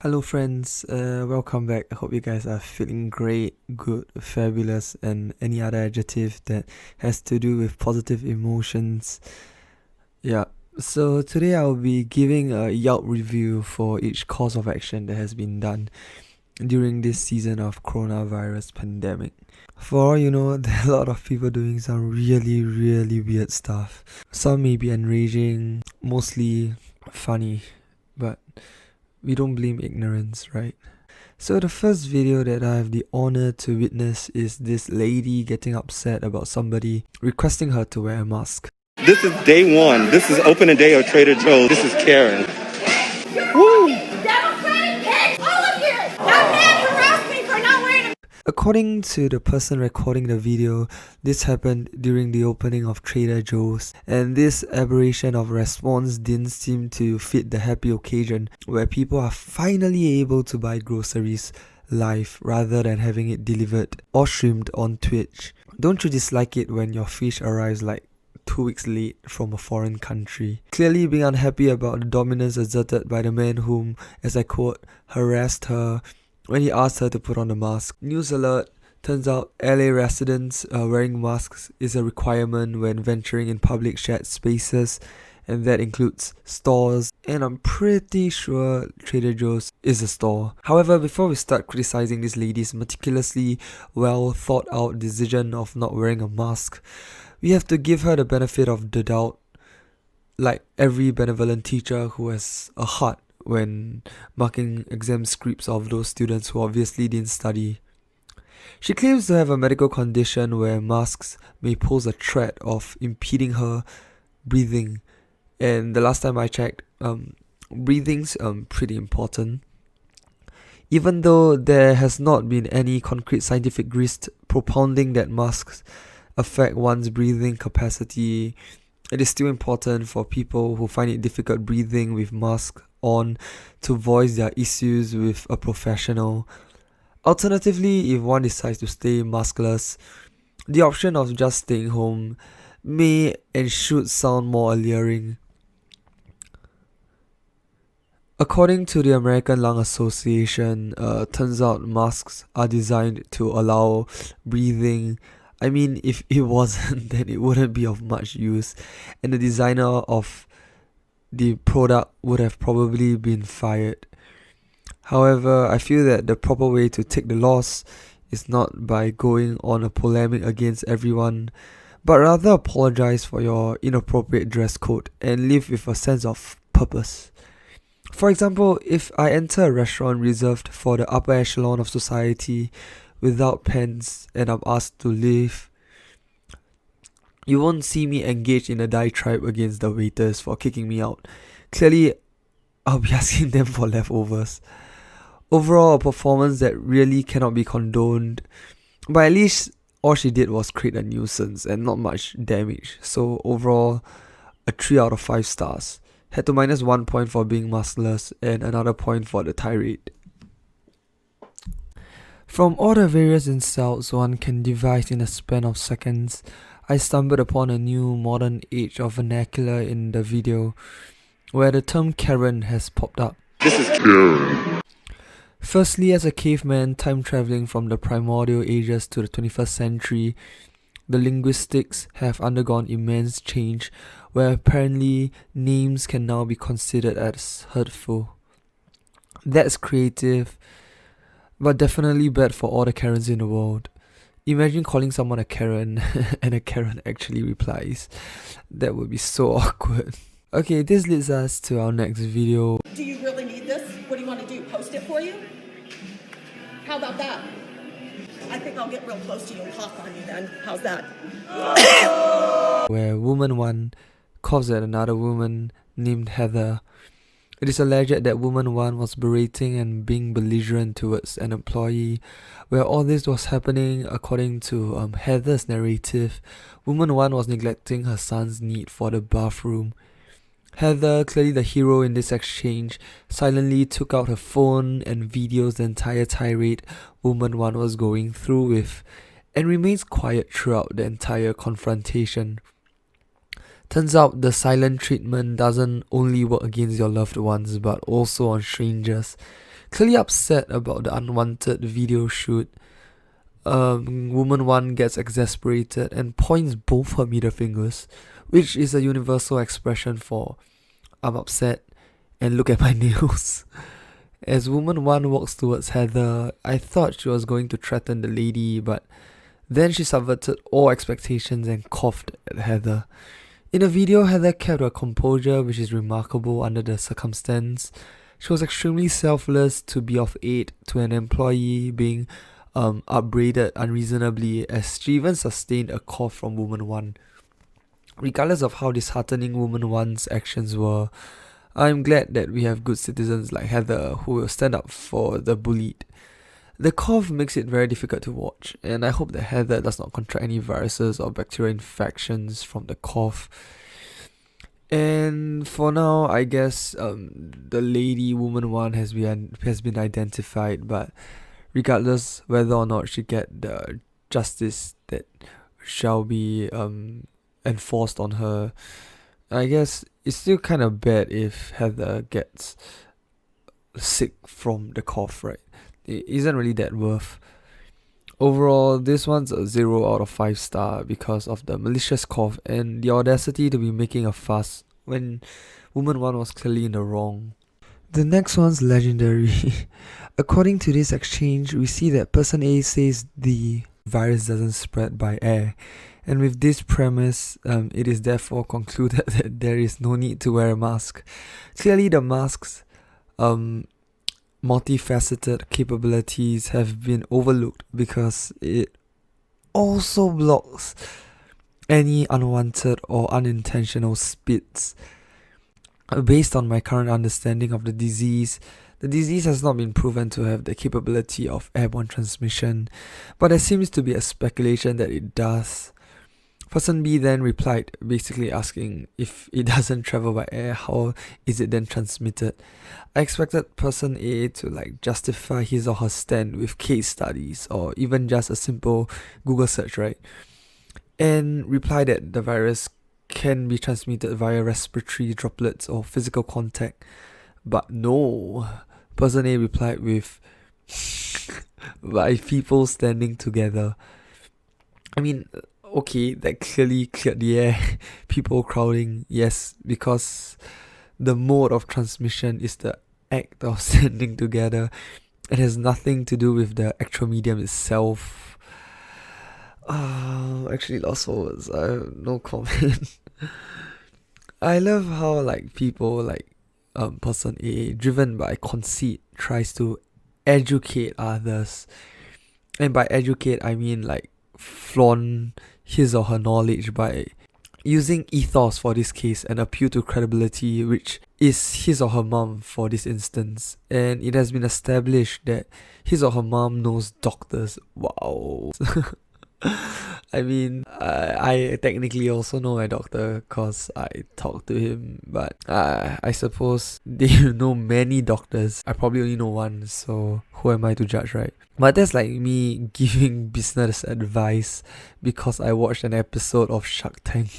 Hello friends, welcome back. I hope you guys are feeling great, good, fabulous, and any other adjective that has to do with positive emotions. Yeah, so today I'll be giving a Yelp review for each course of action that has been done during this season of coronavirus pandemic. For all you know, there are a lot of people doing some really weird stuff. Some may be enraging, mostly funny, but we don't blame ignorance, right? So the first video that I have the honor to witness is this lady getting upset about somebody requesting her to wear a mask. This is day one. This is opening day of Trader Joe's. This is Karen. Woo! Democratic kids! All of you! That man harassed me for not wearing a... According to the person recording the video, this happened during the opening of Trader Joe's, and this aberration of response didn't seem to fit the happy occasion where people are finally able to buy groceries live rather than having it delivered or streamed on Twitch. Don't you dislike it when your fish arrives like 2 weeks late from a foreign country? Clearly being unhappy about the dominance exerted by the man whom, as I quote, harassed her when he asked her to put on a mask. News alert, turns out LA residents wearing masks is a requirement when venturing in public shared spaces, and that includes stores, and I'm pretty sure Trader Joe's is a store. However, before we start criticizing this lady's meticulously well thought out decision of not wearing a mask, we have to give her the benefit of the doubt, like every benevolent teacher who has a heart when marking exam scripts of those students who obviously didn't study. She claims to have a medical condition where masks may pose a threat of impeding her breathing, and the last time I checked, breathing's pretty important. Even though there has not been any concrete scientific research propounding that masks affect one's breathing capacity, it is still important for people who find it difficult breathing with masks on to voice their issues with a professional. Alternatively, if one decides to stay maskless, the option of just staying home may and should sound more alluring. According to the American Lung Association, turns out masks are designed to allow breathing. I mean, if it wasn't, then it wouldn't be of much use, and the designer of the product would have probably been fired. However, I feel that the proper way to take the loss is not by going on a polemic against everyone, but rather apologize for your inappropriate dress code and live with a sense of purpose. For example, if I enter a restaurant reserved for the upper echelon of society without pants and I'm asked to leave, you won't see me engage in a diatribe against the waiters for kicking me out. Clearly, I'll be asking them for leftovers. Overall, a performance that really cannot be condoned, but at least all she did was create a nuisance and not much damage. So overall, a 3 out of 5 stars. Had to minus 1 point for being maskless and another point for the tirade. From all the various insults one can devise in a span of seconds, I stumbled upon a new modern age of vernacular in the video, where the term Karen has popped up. This is Karen. Firstly, as a caveman time travelling from the primordial ages to the 21st century, the linguistics have undergone immense change, where apparently names can now be considered as hurtful. That's creative, but definitely bad for all the Karens in the world. Imagine calling someone a Karen and a Karen actually replies. That would be so awkward. Okay, this leads us to our next video. Do you really need this? What do you want to do? Post it for you? How about that? I think I'll get real close to you and cough on you then. How's that? Where woman 1 coughs at another woman named Heather. It is alleged that woman 1 was berating and being belligerent towards an employee. Where all this was happening, according to Heather's narrative, woman 1 was neglecting her son's need for the bathroom. Heather, clearly the hero in this exchange, silently took out her phone and videos the entire tirade woman 1 was going through with, and remains quiet throughout the entire confrontation. Turns out the silent treatment doesn't only work against your loved ones but also on strangers. Clearly upset about the unwanted video shoot, woman 1 gets exasperated and points both her middle fingers, which is a universal expression for I'm upset and look at my nails. As woman 1 walks towards Heather, I thought she was going to threaten the lady, but then she subverted all expectations and coughed at Heather. In the video, Heather kept her composure, which is remarkable under the circumstance. She was extremely selfless to be of aid to an employee being upbraided unreasonably, as she even sustained a cough from woman 1. Regardless of how disheartening woman 1's actions were, I'm glad that we have good citizens like Heather who will stand up for the bullied. The cough makes it very difficult to watch, and I hope that Heather does not contract any viruses or bacterial infections from the cough. And for now, I guess the lady, woman 1, has been identified, but regardless whether or not she get the justice that shall be enforced on her, I guess it's still kind of bad if Heather gets sick from the cough, right? It isn't really that worth. Overall, this one's a 0 out of 5 star because of the malicious cough and the audacity to be making a fuss when woman 1 was clearly in the wrong. The next one's legendary. According to this exchange, we see that person A says the virus doesn't spread by air. And with this premise, it is therefore concluded that there is no need to wear a mask. Clearly, the mask's multifaceted capabilities have been overlooked because it also blocks any unwanted or unintentional spits. Based on my current understanding of the disease has not been proven to have the capability of airborne transmission, but there seems to be a speculation that it does. Person B then replied, basically asking if it doesn't travel by air, how is it then transmitted? I expected person A to justify his or her stand with case studies or even just a simple Google search, right? And reply that the virus can be transmitted via respiratory droplets or physical contact. But no, person A replied with by people standing together. I mean, okay, that clearly cleared the air. People crowding, yes, because the mode of transmission is the act of standing together. It has nothing to do with the actual medium itself. Actually lost for words. I have no comment. I love how people person A, driven by conceit, tries to educate others. And by educate, I mean flaunt his or her knowledge by using ethos for this case and appeal to credibility, which is his or her mom for this instance. And it has been established that his or her mom knows doctors. Wow. I mean, I technically also know my doctor because I talk to him, but I suppose they know many doctors. I probably only know one, so who am I to judge, right? But that's like me giving business advice because I watched an episode of Shark Tank.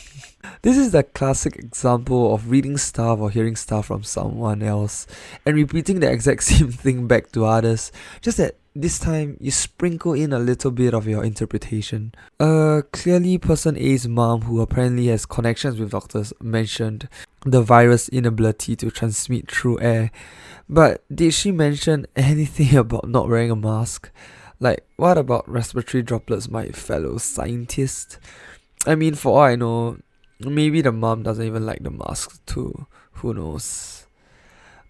This is the classic example of reading stuff or hearing stuff from someone else and repeating the exact same thing back to others, just that this time you sprinkle in a little bit of your interpretation. Clearly person A's mom, who apparently has connections with doctors, mentioned the virus inability to transmit through air. But did she mention anything about not wearing a mask? What about respiratory droplets, my fellow scientist? I mean, for all I know, maybe the mom doesn't even like the mask too. Who knows?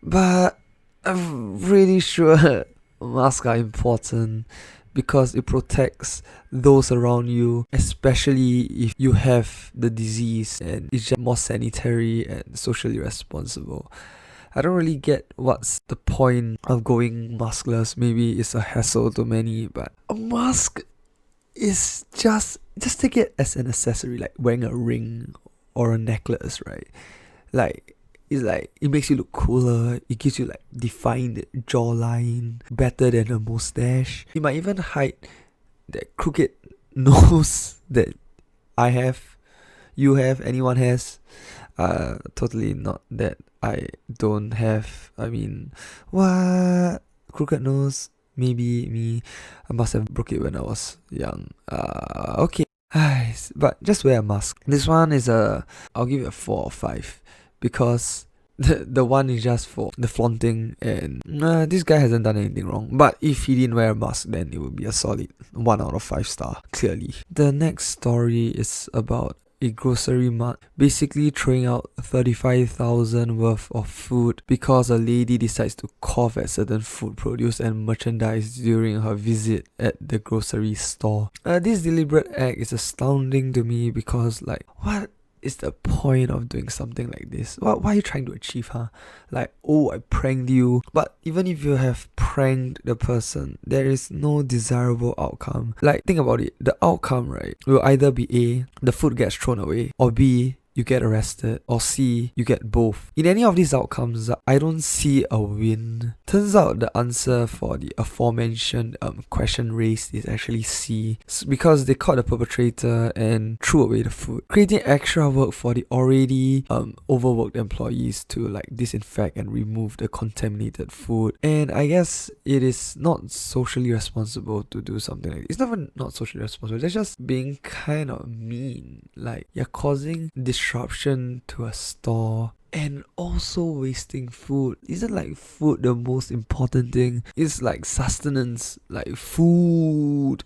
But I'm really sure masks are important because it protects those around you, especially if you have the disease, and it's just more sanitary and socially responsible. I don't really get what's the point of going maskless. Maybe it's a hassle to many, but a mask is just take it as an accessory, like wearing a ring or a necklace, right? It makes you look cooler. It gives you defined jawline better than a mustache. It might even hide that crooked nose that I have, you have, anyone has. Totally not that I don't have. I mean, what? crooked nose. Maybe me. I must have broke it when I was young. Okay. But just wear a mask. This one is I'll give it a 4 or 5 because the one is just for the flaunting, and this guy hasn't done anything wrong. But if he didn't wear a mask, then it would be a solid 1 out of 5 star, clearly. The next story is about a grocery mart basically throwing out 35,000 worth of food because a lady decides to cough at certain food produce and merchandise during her visit at the grocery store. This deliberate act is astounding to me because, like, what is the point of doing something like this? What are you trying to achieve, huh? Like, oh, I pranked you. But even if you have pranked the person, there is no desirable outcome. Like, think about it. The outcome, right, will either be A, the food gets thrown away, or B, you get arrested, or C, you get both. In any of these outcomes, I don't see a win. Turns out the answer for the aforementioned question raised is actually C, because they caught the perpetrator and threw away the food, creating extra work for the already overworked employees to like disinfect and remove the contaminated food. And I guess it is not socially responsible to do something like this. It's not socially responsible, they're just being kind of mean. Like, you're causing disruption to a store and also wasting food. Isn't like food the most important thing? It's like sustenance, like food.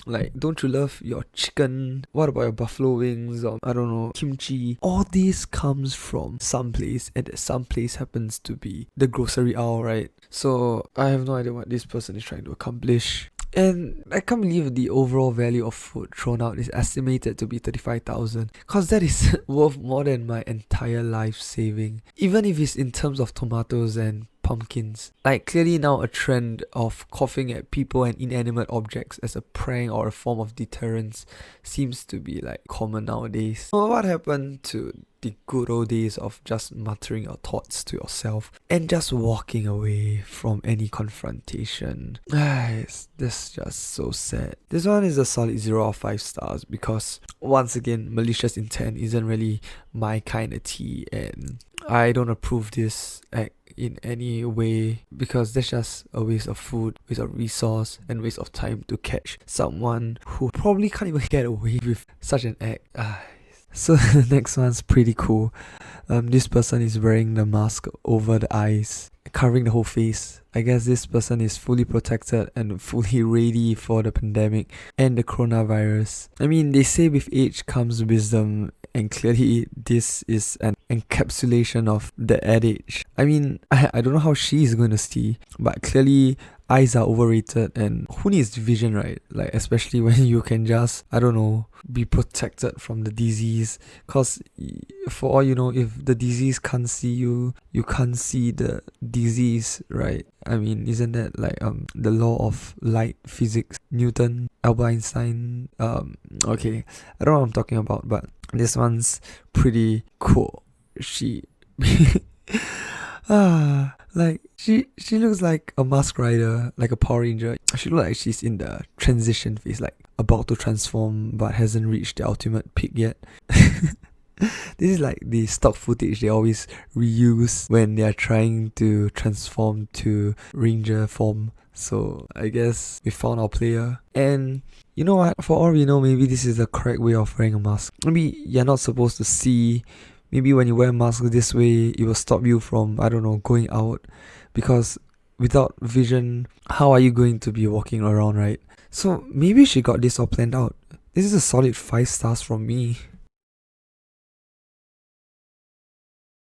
Like, don't you love your chicken? What about your buffalo wings, or I don't know, kimchi? All this comes from some place, and that some place happens to be the grocery aisle, right? So I have no idea what this person is trying to accomplish. And I can't believe the overall value of food thrown out is estimated to be 35,000, cause that is worth more than my entire life saving, even if it's in terms of tomatoes and pumpkins. Like, clearly now a trend of coughing at people and inanimate objects as a prank or a form of deterrence seems to be like common nowadays. So what happened to the good old days of just muttering your thoughts to yourself and just walking away from any confrontation? That's just so sad. This one is a solid 0 out of 5 stars because, once again, malicious intent isn't really my kind of tea, and I don't approve this act in any way because that's just a waste of food, waste of resource, and waste of time to catch someone who probably can't even get away with such an act. So the next one's pretty cool. This person is wearing the mask over the eyes, covering the whole face. I guess this person is fully protected and fully ready for the pandemic and the coronavirus. I mean, they say with age comes wisdom, and clearly this is an encapsulation of the adage. I mean, I don't know how she is going to see, but clearly eyes are overrated, and who needs vision, right? Like, especially when you can just, I don't know, be protected from the disease. Cause for all you know, if the disease can't see you, you can't see the disease, right? I mean, isn't that like the law of light physics? Newton, Albert Einstein. Okay, I don't know what I'm talking about, but this one's pretty cool. She like she looks like a Mask Rider, like a Power Ranger. She looks like she's in the transition phase, like about to transform but hasn't reached the ultimate peak yet. This is like the stock footage they always reuse when they are trying to transform to Ranger form. So I guess we found our player. And you know what? For all we know, maybe this is the correct way of wearing a mask. Maybe you're not supposed to see. Maybe when you wear a mask this way, it will stop you from, I don't know, going out. Because without vision, how are you going to be walking around, right? So maybe she got this all planned out. This is a solid 5 stars from me.